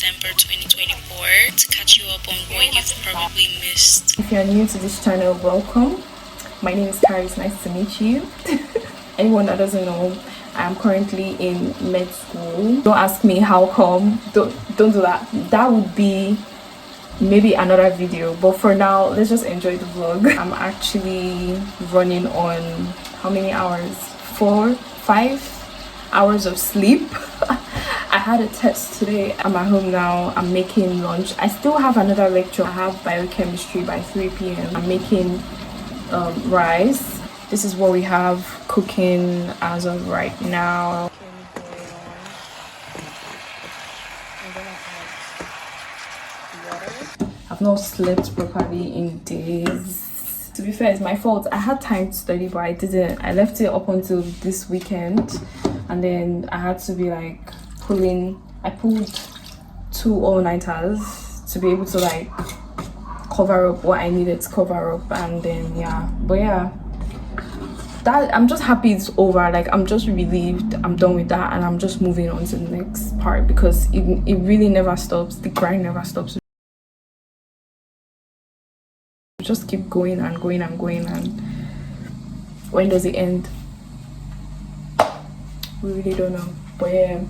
December 2024 to catch you up on what you've probably missed. If you're new to this channel, welcome. My name is Carrie. It's nice to meet you. Anyone that doesn't know, I'm currently in med school. Don't ask me how come. Don't do that. That would be maybe another video, but for now let's just enjoy the vlog. I'm actually running on how many hours? 4-5 hours of sleep. I had a test today. I'm at home now. I'm making lunch. I still have another lecture. I have biochemistry by 3 p.m. I'm making rice. This is what we have cooking as of right now. I've not slept properly in days. To be fair, it's my fault. I had time to study, but I didn't. I left it up until this weekend, and then I had to be like I pulled 2 all-nighters to be able to like cover up what I needed to cover up, and then yeah. But yeah, that I'm just happy it's over. Like, I'm just relieved I'm done with that, and I'm just moving on to the next part, because it really never stops. The grind never stops. Just keep going and going and going, and when does it end? We really don't know. But yeah,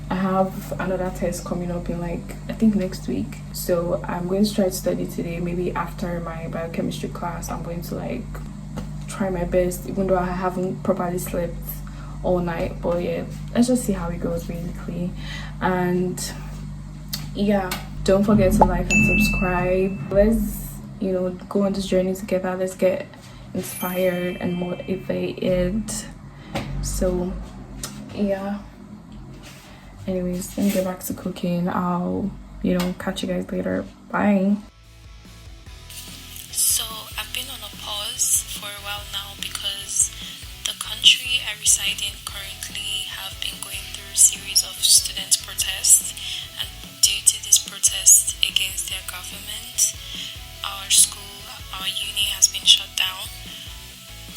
I have another test coming up in like I think next week, so I'm going to try to study today. Maybe after my biochemistry class, I'm going to like try my best, even though I haven't properly slept all night. But yeah, let's just see how it goes basically. And yeah, don't forget to like and subscribe. Let's go on this journey together. Let's get inspired and motivated. So yeah, anyways, let me get back to cooking. I'll catch you guys later. Bye. So I've been on a pause for a while now because the country I reside in currently have been going through a series of student protests, and due to this protest against their government, our school, our uni has been shut down.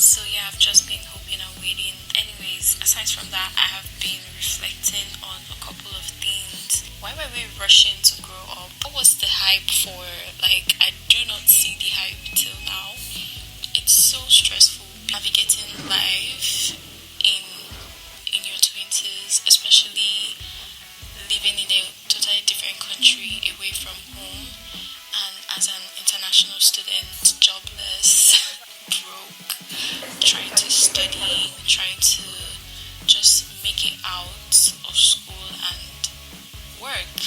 So yeah, I've just been hoping and waiting. Anyways, aside from that, I have been reflecting on a couple of things. Why were we rushing to grow up? What was the hype for? Like, I do not see the hype till now. It's so stressful navigating life in your 20s, especially living in a totally different country away from home, and as an international student, jobless, broke, trying to study, trying to just make it out of school and work.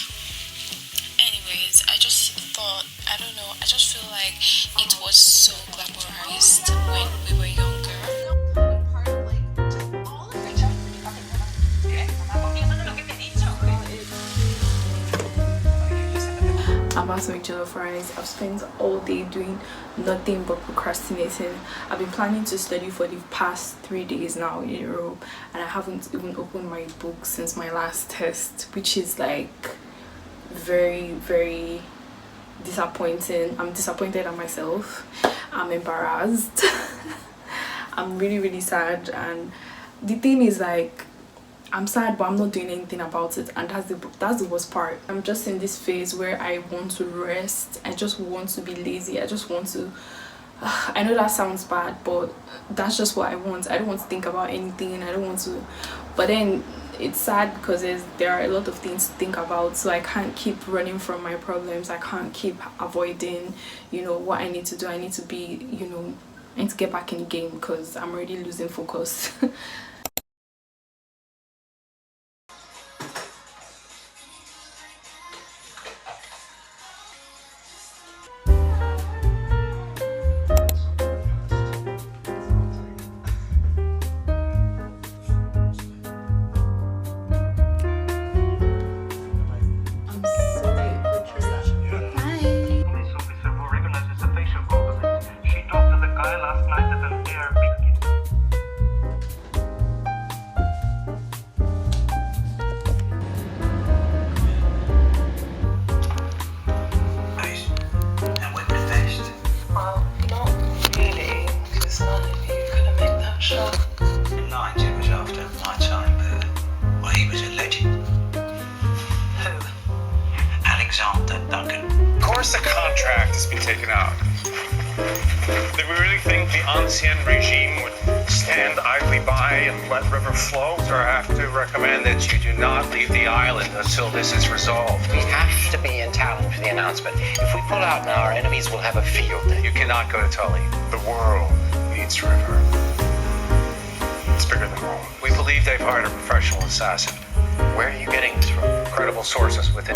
Anyways, I just thought, I don't know, I just feel like it was so glamorized when we were younger. I'm about to make jollof rice. I've spent all day doing nothing but procrastinating. I've been planning to study for the past 3 days now in a row, and I haven't even opened my book since my last test, which is like very, very disappointing. I'm disappointed at myself. I'm embarrassed. I'm really, really sad. And the thing is, like, I'm sad, but I'm not doing anything about it, and that's the worst part. I'm just in this phase where I want to rest. I just want to be lazy. I just want to I know that sounds bad, but that's just what I want. I don't want to think about anything. I don't want to, but then it's sad because there are a lot of things to think about, so I can't keep running from my problems. I can't keep avoiding what I need to do. I need to be I need to get back in the game, because I'm already losing focus. exeunt that Duncan. Of course the contract has been taken out. Do we really think the ancien regime would stand idly by and let river flow? So I have to recommend that you do not leave the island until this is resolved. We have to be in town for the announcement. If we pull out now, our enemies will have a field day. You cannot go to Tully. The world needs river. It's bigger than Rome. We believe they've hired a professional assassin. Where are you getting this from? Credible sources within.